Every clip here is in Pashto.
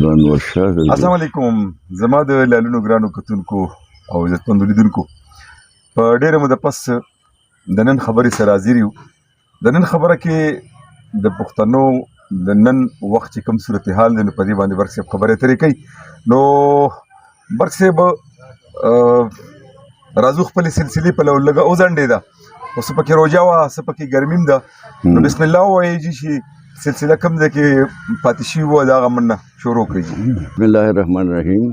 السلام علیکم زما د لالونو ګرانو کتونکو او عزتمندو لیدونکو په ډیره موده پس د نن خبرې سره حاضر یو. د نن خبره کې د پښتنو د نن وخت چې کوم صورتحال دی نو په دې باندې برق صاحب خبرې اترې کوي. نو برق صاحب راځو خپلې سلسلې په لږه وځنډېده، خو څه پکې روژه وه څه پکې ګرمي ده. نو بسم الله ووایي چې سلسله کم ده کې پاتې شوي وه د هغه من نه شروع کړئ. بسم الله الرحمن الرحیم.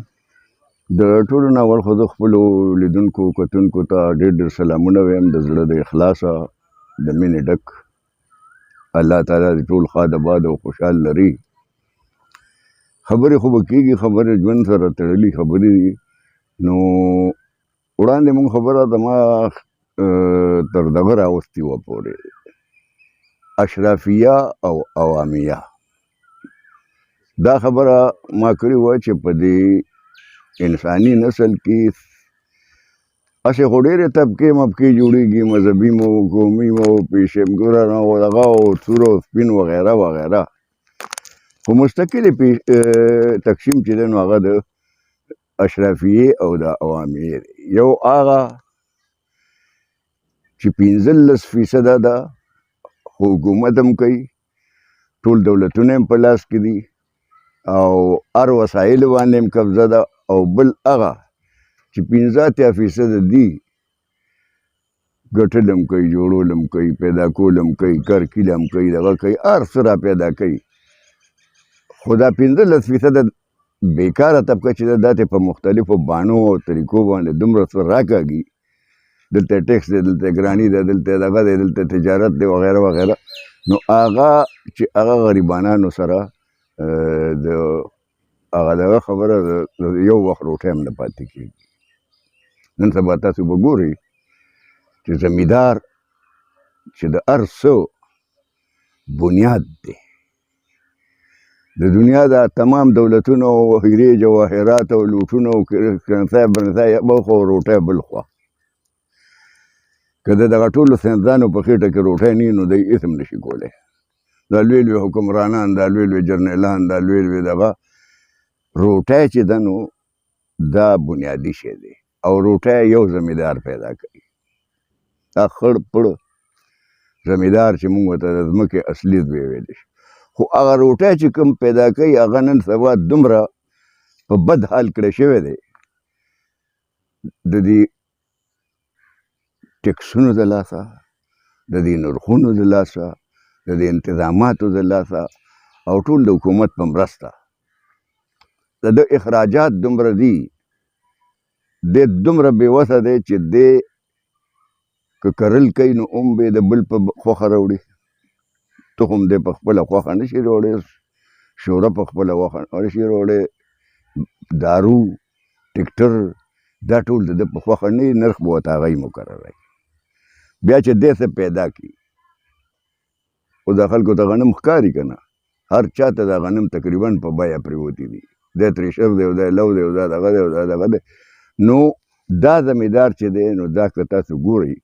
د ټولو نه اول خو د خپلو لیدونکو کتونکو ته ډېر ډېر سلامونه وایم د زړه د اخلاصه د مینې ډک. الله تعالی دې ټول ښاد آباد او خوشحال لري. خبرې خو به کېږي، خبرې ژوند سره تړلي خبرې دي. نو وړاندې مونږ خبره زما تر دغه راوستې وه پورې اشرافیه او عوامیه. دا خبره ما کړې وه چې په دې انساني نسل کې هسې خو ډېرې طبقې مبقې جوړېږي، مذهبي مو قومي مو پیشمګره نه و دغه او سور او سپین وغیره وغیره، خو مستقلې تقسیم چې دی نو هغه د اشرافیې او د عوامیې دی. یو هغه چې 15% ده حکومت هم کوي، ټول دولتونه هم په لاس کې دي او هر وسایل باندې هم قبضه ده، او بل هغه چې 15% دي ګټل هم کوي، جوړول هم کوي، پیدا کول هم کوي، کرکیل هم کوي، دغه کوي، هر څه را پیدا کوي. خو دا 15% بیکاره طبقه چې ده دا ته په مختلفو بانو او طریقو باندې دومره څه راکاږي، دلته ټیکس دی، دلته ګراني ده، دلته دغه دی، دلته تجارت دی وغیره وغیره. نو هغه چې هغه غریبانانو سره د هغه دغه خبره یو وخت روټۍ هم نه پاتې کېږي. نن سبا تاسو به ګورئ چې زمیندار چې د هر څه بنیاد دی، د دنیا د تمام دولتونو او هیرې جواهرات او لوټونو او کرنسۍ برنسۍ بل خوا روټۍ بل خوا، که د دغه ټولو ساینسدانو په خېټه کې روټۍ نه وي نو دی هېڅ هم نشي کولی. دا لوی لوی حکمرانان، دا لوی لوی جرنیلان، دا لوی لوی دغه روټۍ چې ده نو دا بنیادي شی دی، او روټۍ یو زمیندار پیدا کوي. دا خړ پړ زمیندار چې موږ ورته د ځمکې اصلي ویلی شي، خو هغه روټۍ چې کوم پیدا کوي هغه نن سبا دومره په بد حال کړی شوی دی د دې ټیکسونو د لاسه، د دې نرخونو د لاسه، د دې انتظاماتو د لاسه، او ټول د حکومت په مرسته د اخراجات دومره دي، دی دومره بېوسه دی چې دی که کرل کوي نو هم به د بل په خوښه راوړي. تخم دی په خپله خوښه نشي راوړی، شوره په خپله خوښه نشي راوړی، دارو ټکټر دا ټول د ده په خوښه نه وي، نرخ به ورته هغه یې مقرروي. بیا چې دی څه پیدا کړي، خو دا خلکو ته غنم ښکاري که نه، هر چا ته دا غنم تقریبا په بیه پرېوتي دي، دی ترېشر دی او دی لو دی او دا دغه دی او دا دغه دی. نو دا زمیندار چې دی نو دا که تاسو ګورئ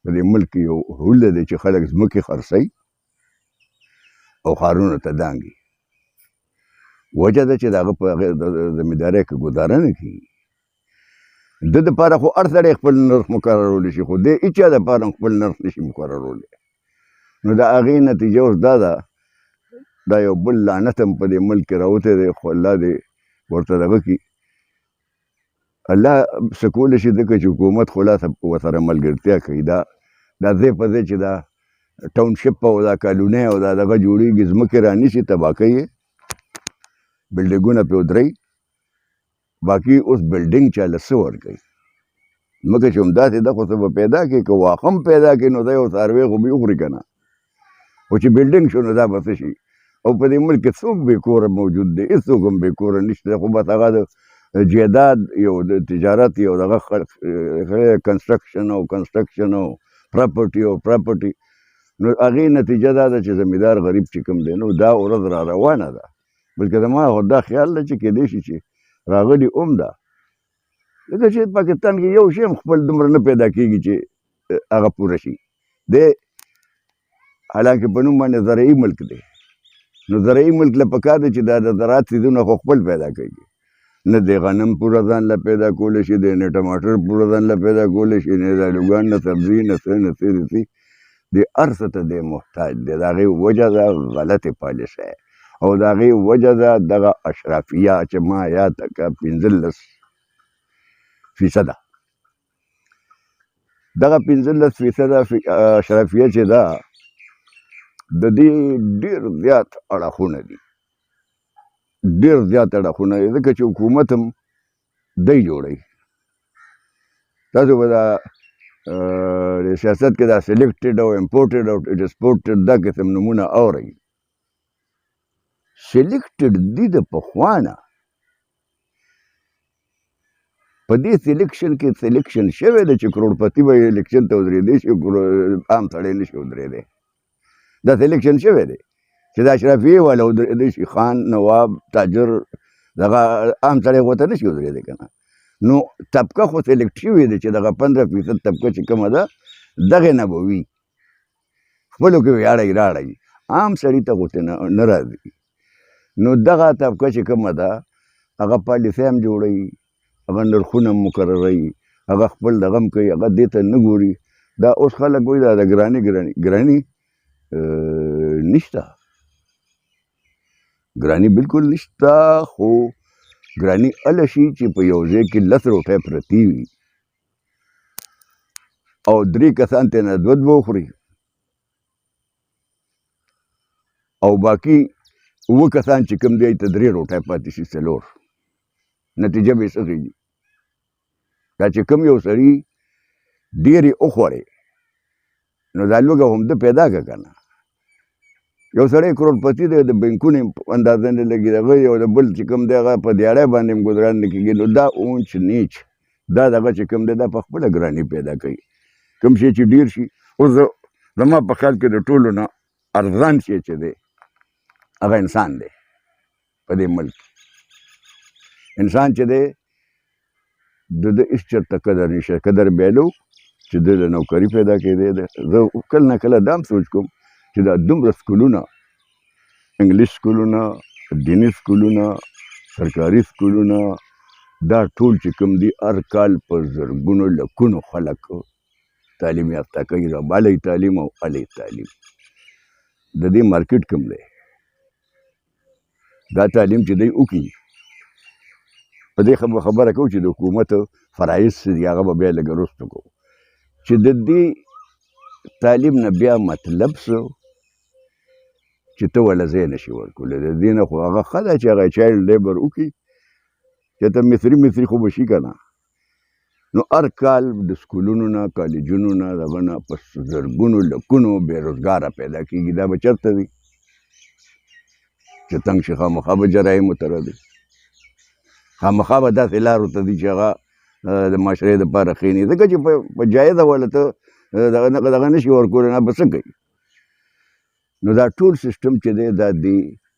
په دې ملک کې یو هوله دی چې خلک ځمکې خرڅوي او ښارونو ته دانګي. وجه ده چې د هغه په زمیندارۍ کې ګزاره نه کېږي. د دپاره خو هر سړی خپل نرخ مقررولی شي، خو دی هېچا دپاره خپل نرخ نشي مقررولی. نو د هغې نتیجه اوس دا ده، دا یو بل لعنت هم په دې ملک کې راوتی دی، خو الله دې ورته دغه کړي. الله څه کولی شي ځکه چې حکومت خلاصه ورسره ملګرتیا کوي. دا ځای په ځای چې دا ټاونشپ او دا کالونۍ او دا دغه جوړېږي، ځمکې رانیسي، تباه کوي، بلډینګونه پرې ودروي، باقي اوس بلډینګ چاله څه ورکوي. ځمکه چې همداسې ده خو څه به پیدا کړي، که واښه هم پیدا کړي نو دا یو څاروی خو به یې وخوري که نه، خو چې بلډینګ شو نو دا به څه شي. او په دې ملک کې څوک بې کوره موجود دی؟ هېڅوک هم بې کوره نشته، خو بس هغه د جیداد یو د تجارت یو دغه کنسټرکشن او پراپرټي او پراپرټي. نو هغې نتیجه دا ده چې زمیندار غریب چې کوم دی نو دا ورځ را روانه ده. بلکې زما خو دا خیال ده چې کیدای شي چې راغلي هم ده، ځکه چې پاکستان کې یو شی هم خپل دومره نه پیدا کېږي چې هغه پوره شي. دی حالانکه په نوم باندې زرعي ملک دی، نو زرعي ملک له پکار دی چې دا د زراعت څیزونه خو خپل پیدا کوي، نه د غنم پوره ځان له پیدا کولی شي، دی نه ټماټر پوره ځان له پیدا کولی شي، نه د الوګان نه سبزي نه څه نه څه نه څه، د هر څه ته دی محتاج دی. د هغې وجه ده غلطې پالیسۍ او د هغې وجه ده دغه اشرافیه چې ما یاد کړه 15% دغه 15% اشرافیه چې ده د دې ډېر زیات اړخونه دي، ډېر زیات اړخونه دي، ځکه چې حکومت هم دی جوړوي. تاسو به دا سیاست کې دا سلیکټډ او امپورټډ او ایکسپورټډ دا قسم نومونه اورئ. سلیکټډ دي د پخوا نه، په دې سلیکشن کې سلیکشن شوی دی چې کروڑپتی به الیکشن ته ودرېدی شي، عام سړی نه شي ودرېدی. دا سلیکشن شوی دی چې د اشرافیې والا ودرېدی شي، خان، نواب، تاجر، دغه عام سړی خو ته نه شي ودرېدی که نه. نو طبقه خو سلیکټ شوې ده چې دغه 15% طبقه چې کومه ده دغې نه به وي، خپلو کې ویاړئ راړئ، عام سړي ته خو نه راځي. نو دغه طبقه چې کومه ده هغه پالیسۍ هم جوړوي، هغه نرخونه هم مقرروي، هغه خپل دغه هم کوي، هغه دې ته نه ګوري. دا اوس خلک وایي دا د ګراني نشته، ګراني بالکل نشته، خو ګراني هله شي چې په یو ځای کې 10 روټۍ پرتې وي او 3 کسان ترېنه 2 به وخوري او باقي 7 کسان چې کوم دی ته 3 روټۍ پاتې شي 4. نتیجه به یې څه کېږي؟ دا چې کوم یو سړي ډېرې وخوړې نو دا لوږه همده پیدا کړه که نه. یو سړی کروڑپتی دی، د بینکونو اندازه نه لګي، دغه یو د بل چې کوم دی هغه په دیاړی باندې هم ګذران نه کېږي. نو دا اونچ نیچ دا دغه چې کوم دی دا په خپله ګراني پیدا کوي. کوم شی چې ډېر شي، اوس زما په خیال کې د ټولو نه ارزان شی چې دی هغه انسان دی په دې ملک. انسان چې دی د هېڅ چېرته قدر نشته، قدر بیلو چې د له نوکري پیدا کېدی دی. زه کله نه کله دا هم سوچ کوم چې دا دومره سکولونه، انګلیش سکولونه، دیني سکولونه، سرکاري سکولونه، دا ټول چې کوم دي هر کال په زرګونو لکونو خلک تعلیم یافته کوي، بالی تعلیم او اعلی تعلیم. د دې مارکیټ کوم دی؟ دا تعلیم چې دی وکړي، په دې خبره کوو چې د حکومت فرایض څه دي، هغه به بیا لږ وروسته کوو. چې د دې تعلیم نه بیا مطلب څه چې ته وله ځای نه شي ورکولی. د دې نه خو هغه ښه ده چې هغه چایلډ لیبر وکړي، چې ته مصري خو به شي که نه. نو هر کال د سکولونو نه، کالجونو نه، دغه نه په زرګونو لکونو بېروزګاره پیدا کېږي. دا به چېرته دي چې تنګ شي؟ خامخا به جرایمو ته راځي، خامخا به داسې لارو ته ځي چې هغه د معاشرې دپاره ښې نه، ځکه چې په جایزه والا ته دغه نه شي ورکولی، نه به څه کوي؟ نو دا ټول سیسټم چې دی دا د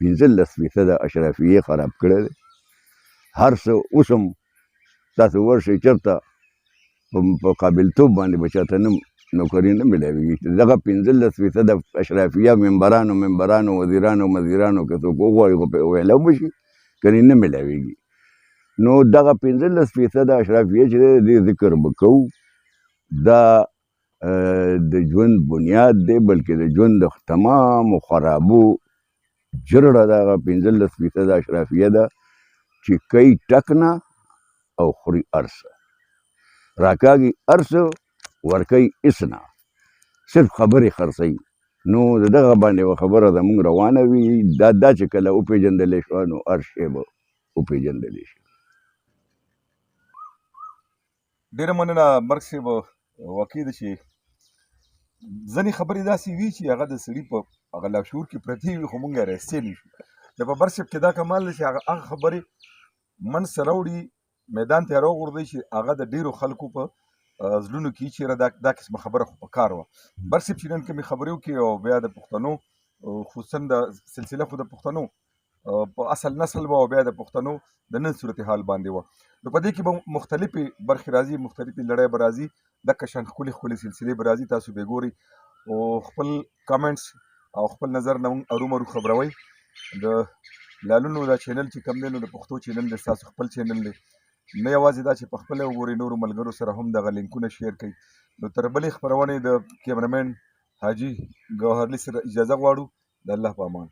15% اشرافیې خراب کړی دی. هر څه اوس هم تاسو ورشئ چېرته په قابلتوب باندې به چاته نوکري نه میلاوېږي. دغه 15% اشرافیه ممبرانو وزیرانو که څوک وغواړي خو ویلی به شي، کنې نه میلاوېږي. نو دغه 15% اشرافیه چې دی د دې ذکر به کوو. دا د ژوند بنیاد دی، بلکې د ژوند د تمامو خرابو جرړه دغه 15% اشرافیه ده چې کوي ټک نه او خوري هر څه، راکاږي هر څه، ورکوي هېڅ نه، صرف خبرې خرڅوي. نو د دغه باندې یوه خبره زموږ روانه وي، دا چې کله وپېژندلی شوه نو هر شی به وپېژندلی شي. ډېره مننه مرګ صاحب. واقع ده چې ځینې خبرې داسې وي چې هغه د سړي په هغه لاشعور کې پرتې وي، خو موږ یې راایستلی نه شو. د ببر صاحب کې دا کمال دی چې هغه خبرې منځ ته راوړي، میدان ته یې راوغورځوي چې هغه د ډېرو خلکو په زړونو کې چېرې دا قسمه خبره خو په کار وه. بر صاحب چې نن کومې خبرې وکړې او بیا د پښتنو خصوصا د سلسله خو د پښتنو په اصل نسل به او بیا د پښتنو د نن صورتحال باندې وه. نو په دې کې به مختلفې برخې راځي، مختلفې لړۍ به راځي، دغه شان ښکلې سلسلې به راځي. تاسو به ګورئ او خپل کامنټس او خپل نظر نه مونږ ارومرو خبروئ. د لالونو دا چینل چې کوم دی نو د پښتو چینل دی، ستاسو خپل چینل دی. نه یوازې دا چې په خپله وګورئ، نورو ملګرو سره هم دغه لینکونه شیر کړئ. نو تر بلې خپرونې د کیمرمین حاجي ګوهرلي سره اجازه غواړو. د الله په امان.